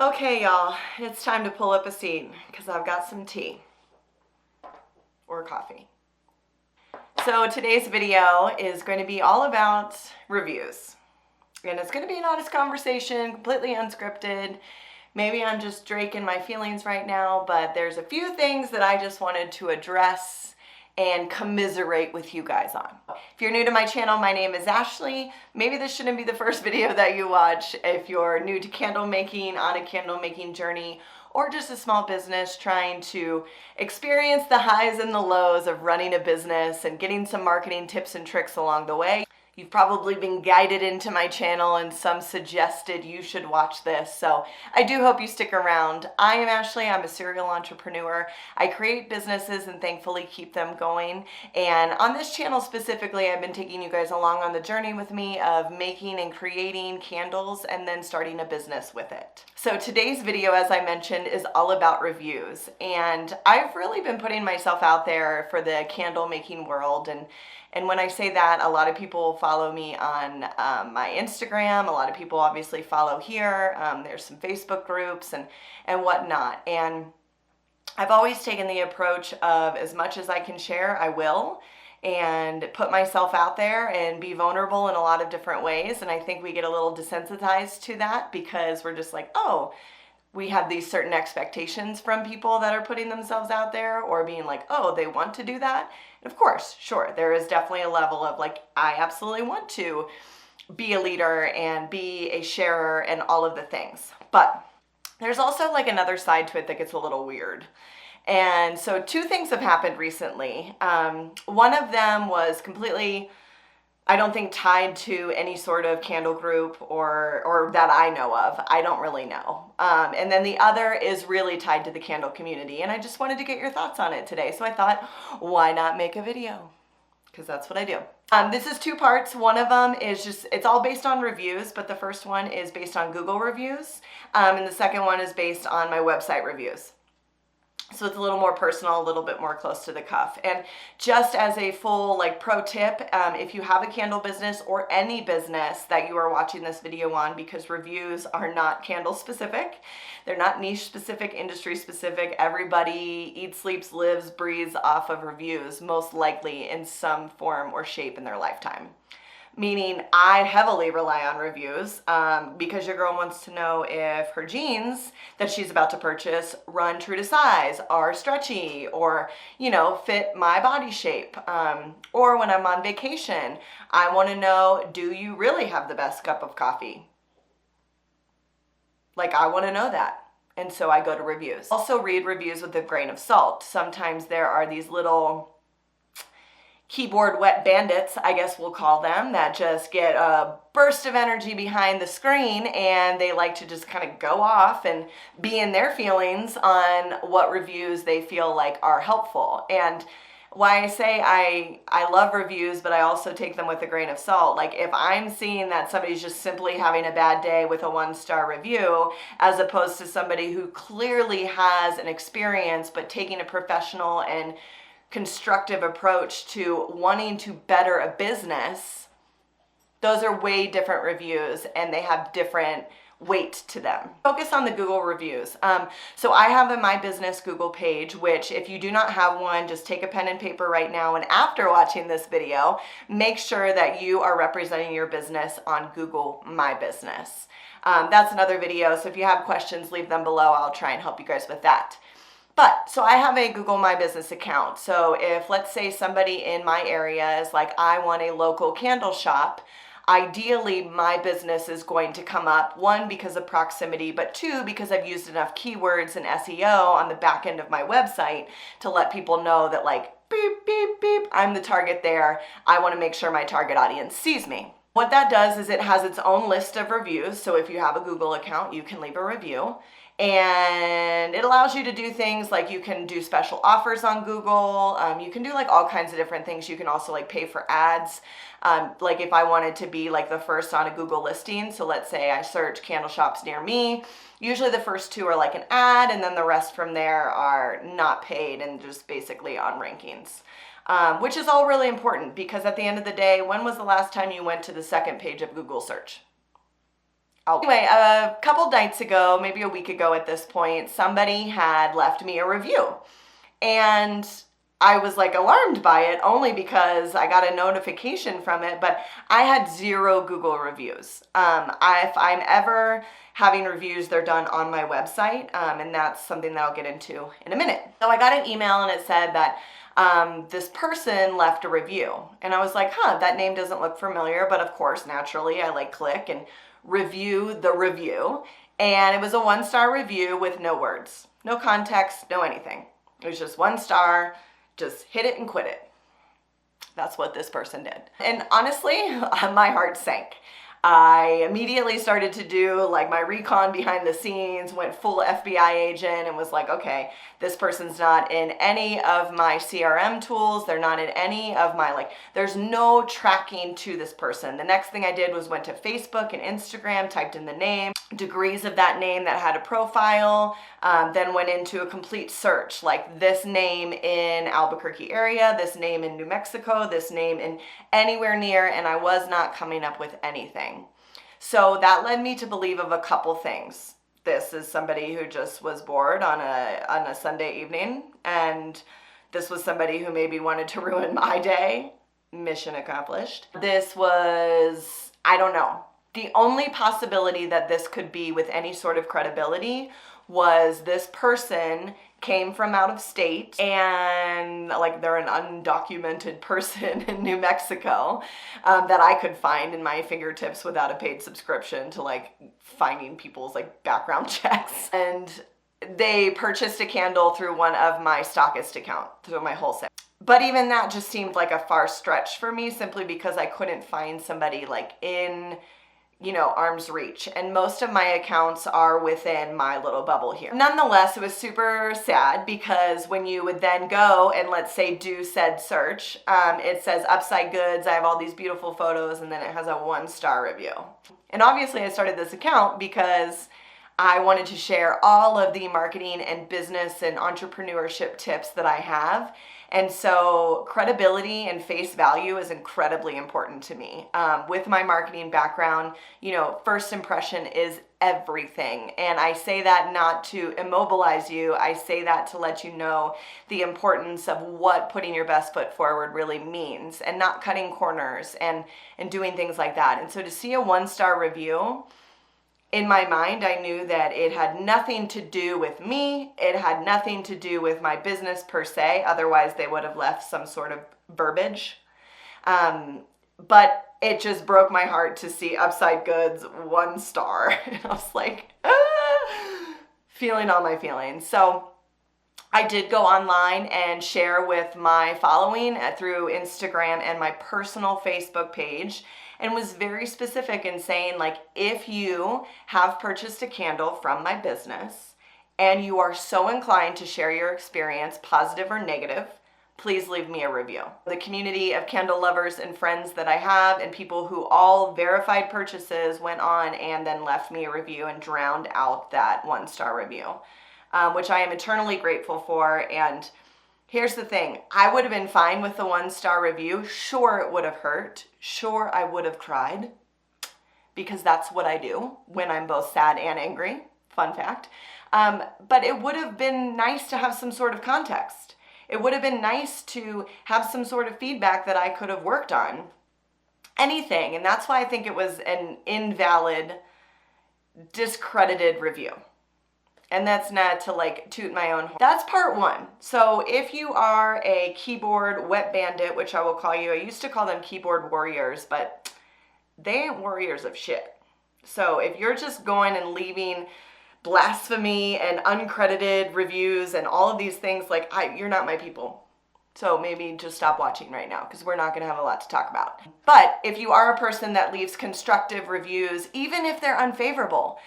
Okay, y'all, it's time to pull up a seat because I've got some tea or coffee. So today's video is going to be all about reviews. And it's going to be an honest conversation, completely unscripted. Maybe I'm just draking my feelings right now, but there's a few things that I just wanted to address and commiserate with you guys on. If you're new to my channel, my name is Ashley. Maybe this shouldn't be the first video that you watch if you're new to candle making, on a candle making journey, or just a small business trying to experience the highs and the lows of running a business and getting some marketing tips and tricks along the way. You've probably been guided into my channel and some suggested you should watch this, so I do hope you stick around. I am Ashley, I'm a serial entrepreneur. I create businesses and thankfully keep them going. And on this channel specifically, I've been taking you guys along on the journey with me of making and creating candles and then starting a business with it. So today's video, as I mentioned, is all about reviews. And I've really been putting myself out there for the candle making world. And when I say that, a lot of people follow me on my Instagram. A lot of people obviously follow here. There's some Facebook groups and whatnot. And I've always taken the approach of as much as I can share, I will, and put myself out there and be vulnerable in a lot of different ways. And I think we get a little desensitized to that because we're just like, oh, we have these certain expectations from people that are putting themselves out there or being like, oh, they want to do that. And of course, sure, there is definitely a level of like, I absolutely want to be a leader and be a sharer and all of the things. But there's also like another side to it that gets a little weird. And so two things have happened recently. One of them was completely, I don't think, tied to any sort of candle group or that I know of. I don't really know. And then the other is really tied to the candle community. And I just wanted to get your thoughts on it today. So I thought, why not make a video? Because that's what I do. This is two parts. One of them is just, it's all based on reviews, but the first one is based on Google reviews. And the second one is based on my website reviews. So it's a little more personal, a little bit more close to the cuff. And just as a full like pro tip, if you have a candle business or any business that you are watching this video on, because reviews are not candle specific, they're not niche specific, industry specific. Everybody eats, sleeps, lives, breathes off of reviews, most likely in some form or shape in their lifetime. Meaning I heavily rely on reviews because your girl wants to know if her jeans that she's about to purchase run true to size, are stretchy, or, you know, fit my body shape. Or when I'm on vacation, I want to know, do you really have the best cup of coffee? Like, I want to know that. And so I go to reviews. Also read reviews with a grain of salt. Sometimes there are these little keyboard wet bandits, I guess we'll call them, that just get a burst of energy behind the screen and they like to just kind of go off and be in their feelings on what reviews they feel like are helpful. And why I say I love reviews, but I also take them with a grain of salt. Like if I'm seeing that somebody's just simply having a bad day with a 1-star review, as opposed to somebody who clearly has an experience, but taking a professional and constructive approach to wanting to better a business, those are way different reviews and they have different weight to them. Focus on the Google reviews. So I have a My Business Google page, which if you do not have one, just take a pen and paper right now, and after watching this video, make sure that you are representing your business on Google My Business. That's another video, so if you have questions, leave them below. I'll try and help you guys with that. But, so I have a Google My Business account. So if, let's say, somebody in my area is like, I want a local candle shop, ideally my business is going to come up, one, because of proximity, but two, because I've used enough keywords and SEO on the back end of my website to let people know that, like, beep, beep, beep, I'm the target there. I want to make sure my target audience sees me. What that does is it has its own list of reviews. So if you have a Google account, you can leave a review. And it allows you to do things like you can do special offers on Google. You can do like all kinds of different things. You can also like pay for ads. Like if I wanted to be like the first on a Google listing. So let's say I search candle shops near me. Usually the first two are like an ad, and then the rest from there are not paid and just basically on rankings. Which is all really important because at the end of the day, when was the last time you went to the second page of Google search? Anyway, a couple nights ago, maybe a week ago at this point, somebody had left me a review. And I was like alarmed by it only because I got a notification from it, but I had 0 Google reviews. If I'm ever having reviews, they're done on my website, and that's something that I'll get into in a minute. So I got an email and it said that this person left a review, and I was like, that name doesn't look familiar, but of course, naturally, I click and review the review, and it was a 1-star review with no words, no context, no anything. It was just 1 star, just hit it and quit it. That's what this person did. And honestly, my heart sank. I immediately started to do my recon behind the scenes, went full FBI agent and was like, okay, this person's not in any of my CRM tools. They're not in any of my, there's no tracking to this person. The next thing I did was went to Facebook and Instagram, typed in the name, degrees of that name that had a profile, then went into a complete search, this name in Albuquerque area, this name in New Mexico, this name in anywhere near, and I was not coming up with anything. So that led me to believe of a couple things. This is somebody who just was bored on a Sunday evening, and this was somebody who maybe wanted to ruin my day. Mission accomplished. This was, I don't know. The only possibility that this could be with any sort of credibility was this person came from out of state and they're an undocumented person in New Mexico that I could find in my fingertips without a paid subscription to finding people's background checks. And they purchased a candle through one of my stockist accounts, through my wholesale. But even that just seemed like a far stretch for me, simply because I couldn't find somebody in arm's reach. And most of my accounts are within my little bubble here. Nonetheless, it was super sad because when you would then go and let's say do said search, it says Upside Goods. I have all these beautiful photos, and then it has a 1-star review. And obviously I started this account because I wanted to share all of the marketing and business and entrepreneurship tips that I have. And so credibility and face value is incredibly important to me. With my marketing background, first impression is everything. And I say that not to immobilize you. I say that to let you know the importance of what putting your best foot forward really means, and not cutting corners and doing things like that. And so to see a 1-star review, in my mind, I knew that it had nothing to do with me. It had nothing to do with my business per se. Otherwise, they would have left some sort of verbiage. But it just broke my heart to see Upside Goods 1 star. And I was like, feeling all my feelings. So I did go online and share with my following through Instagram and my personal Facebook page, and was very specific in saying, if you have purchased a candle from my business and you are so inclined to share your experience, positive or negative, please leave me a review. The community of candle lovers and friends that I have, and people who all verified purchases, went on and then left me a review and drowned out that 1-star review, which I am eternally grateful for. And here's the thing, I would have been fine with the 1-star review. Sure, it would have hurt. Sure, I would have cried, because that's what I do when I'm both sad and angry. Fun fact. But it would have been nice to have some sort of context. It would have been nice to have some sort of feedback that I could have worked on. Anything. And that's why I think it was an invalid, discredited review. And that's not to toot my own horn. That's part 1. So if you are a keyboard wet bandit, which I will call you, I used to call them keyboard warriors, but they ain't warriors of shit. So if you're just going and leaving blasphemy and uncredited reviews and all of these things, you're not my people. So maybe just stop watching right now, because we're not going to have a lot to talk about. But if you are a person that leaves constructive reviews, even if they're unfavorable,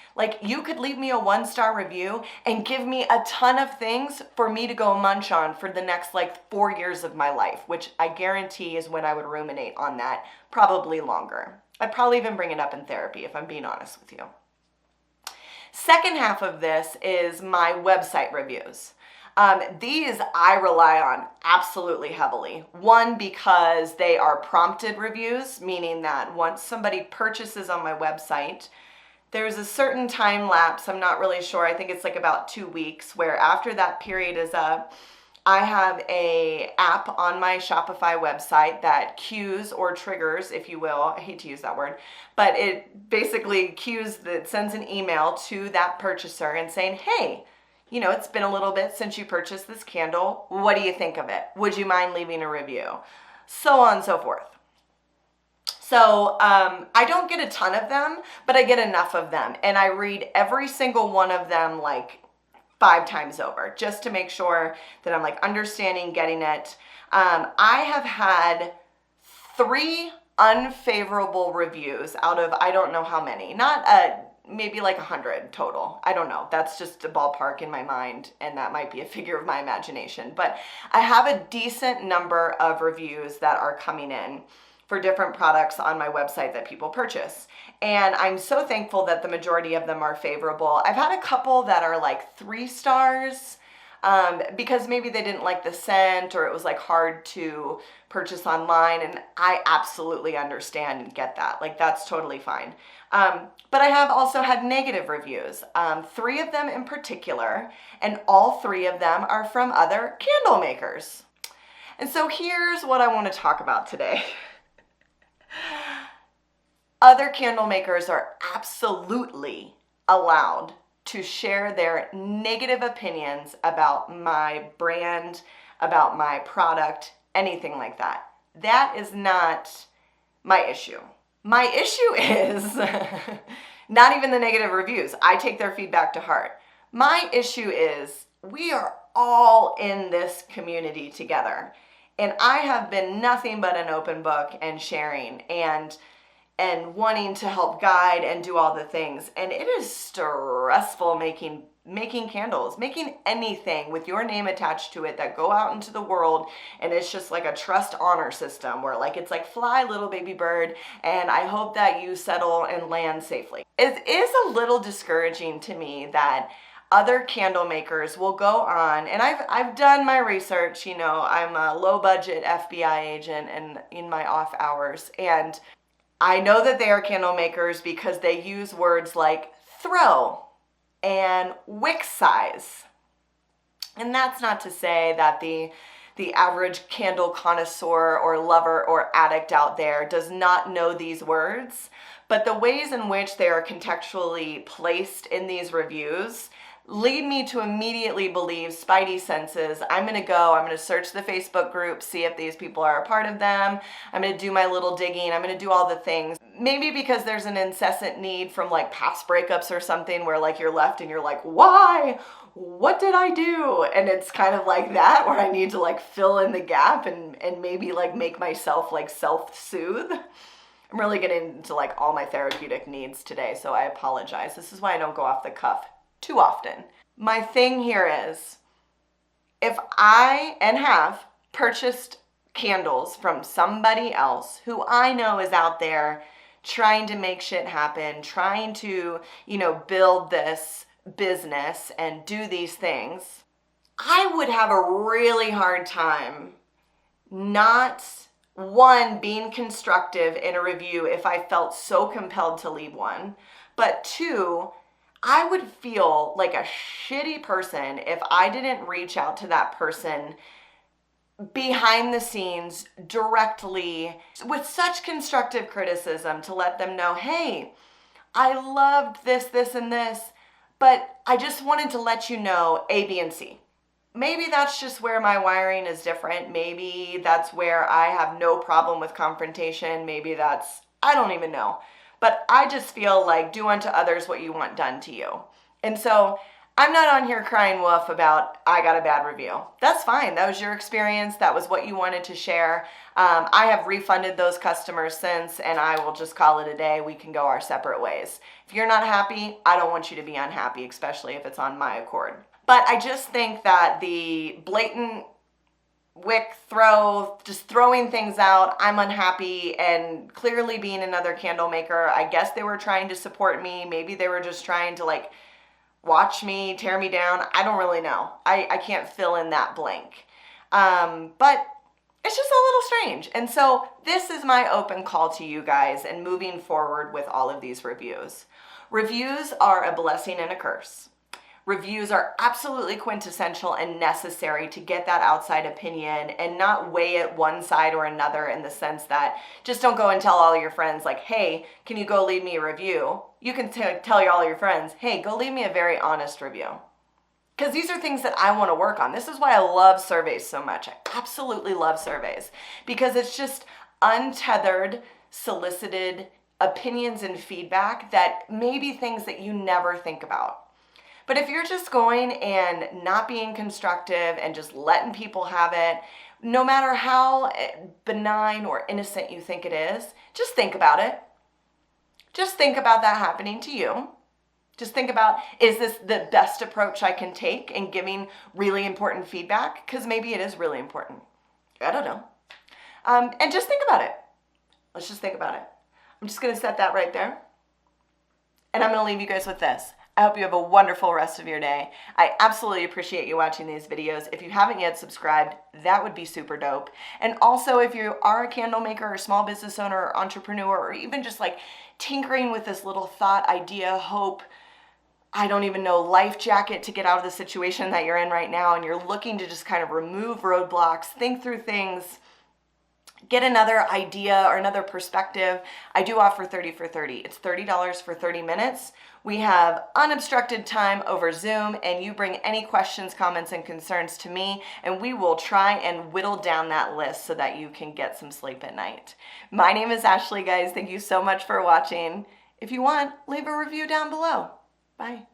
you could leave me a 1-star review and give me a ton of things for me to go munch on for the next 4 years of my life, which I guarantee is when I would ruminate on that, probably longer. I'd probably even bring it up in therapy, if I'm being honest with you. Second half of this is my website reviews. These I rely on absolutely heavily. 1, because they are prompted reviews, meaning that once somebody purchases on my website, there's a certain time lapse, I'm not really sure, I think it's like about 2 weeks, where after that period is up, I have a app on my Shopify website that cues or triggers, if you will, I hate to use that word, but it basically cues, that sends an email to that purchaser and saying, hey, you know, it's been a little bit since you purchased this candle. What do you think of it? Would you mind leaving a review? So on and so forth. So I don't get a ton of them, but I get enough of them. And I read every single one of them like 5 times over, just to make sure that I'm like understanding, getting it. I have had 3 unfavorable reviews out of I don't know how many, not maybe like 100 total. I don't know. That's just a ballpark in my mind, and that might be a figure of my imagination. But I have a decent number of reviews that are coming in for different products on my website that people purchase. And I'm so thankful that the majority of them are favorable. I've had a couple that are like 3 stars because maybe they didn't like the scent, or it was like hard to purchase online. And I absolutely understand and get that. Like, that's totally fine. But I have also had negative reviews, 3 of them in particular, and all 3 of them are from other candle makers. And so here's what I want to talk about today. Other candle makers are absolutely allowed to share their negative opinions about my brand, about my product, anything like that. That is not my issue. My issue is not even the negative reviews. I take their feedback to heart. My issue is we are all in this community together. And I have been nothing but an open book and sharing and wanting to help guide and do all the things. And it is stressful making candles, making anything with your name attached to it that go out into the world. And it's just like a trust honor system where like, it's like fly little baby bird, and I hope that you settle and land safely. It is a little discouraging to me that other candle makers will go on, and I've done my research, you know, I'm a low budget FBI agent and in my off hours, and I know that they are candle makers because they use words like throw and wick size. And that's not to say that the average candle connoisseur or lover or addict out there does not know these words, but the ways in which they are contextually placed in these reviews lead me to immediately believe, spidey senses, I'm going to search the Facebook group, see if these people are a part of them. I'm going to do my little digging. I'm going to do all the things. Maybe because there's an incessant need from like past breakups or something where like you're left and you're like, why? What did I do? And it's kind of like that where I need to like fill in the gap and maybe like make myself like self-soothe. I'm really getting into like all my therapeutic needs today, so I apologize. This is why I don't go off the cuff too often. My thing here is, if I have purchased candles from somebody else who I know is out there trying to make shit happen, trying to, you know, build this business and do these things, I would have a really hard time not, one, being constructive in a review if I felt so compelled to leave one, but 2, I would feel like a shitty person if I didn't reach out to that person behind the scenes directly with such constructive criticism to let them know, hey, I loved this, this, and this, but I just wanted to let you know A, B, and C. Maybe that's just where my wiring is different. Maybe that's where I have no problem with confrontation. Maybe that's, I don't even know. But I just feel like do unto others what you want done to you. And so I'm not on here crying wolf about I got a bad review. That's fine. That was your experience. That was what you wanted to share. I have refunded those customers since, and I will just call it a day. We can go our separate ways. If you're not happy, I don't want you to be unhappy, especially if it's on my accord. But I just think that the blatant wick throw, just throwing things out, I'm unhappy, and clearly being another candle maker, I guess they were trying to support me. Maybe they were just trying to like watch me, tear me down. I don't really know. I can't fill in that blank. But it's just a little strange. And so this is my open call to you guys and moving forward with all of these reviews. Reviews are a blessing and a curse. Reviews are absolutely quintessential and necessary to get that outside opinion and not weigh it one side or another, in the sense that just don't go and tell all your friends like, hey, can you go leave me a review? You can tell all your friends, hey, go leave me a very honest review. Because these are things that I want to work on. This is why I love surveys so much. I absolutely love surveys, because it's just untethered, solicited opinions and feedback that may be things that you never think about. But if you're just going and not being constructive and just letting people have it, no matter how benign or innocent you think it is, just think about it. Just think about that happening to you. Just think about, is this the best approach I can take in giving really important feedback? Because maybe it is really important. I don't know. And just think about it. Let's just think about it. I'm just going to set that right there. And I'm going to leave you guys with this. I hope you have a wonderful rest of your day. I absolutely appreciate you watching these videos. If you haven't yet subscribed, that would be super dope. And also, if you are a candle maker or small business owner or entrepreneur, or even just like tinkering with this little thought, idea, hope, I don't even know, life jacket to get out of the situation that you're in right now, and you're looking to just kind of remove roadblocks, think through things, get another idea or another perspective, I do offer 30 for 30. It's $30 for 30 minutes. We have unobstructed time over Zoom, and you bring any questions, comments, and concerns to me, and we will try and whittle down that list so that you can get some sleep at night. My name is Ashley, guys. Thank you so much for watching. If you want, leave a review down below. Bye.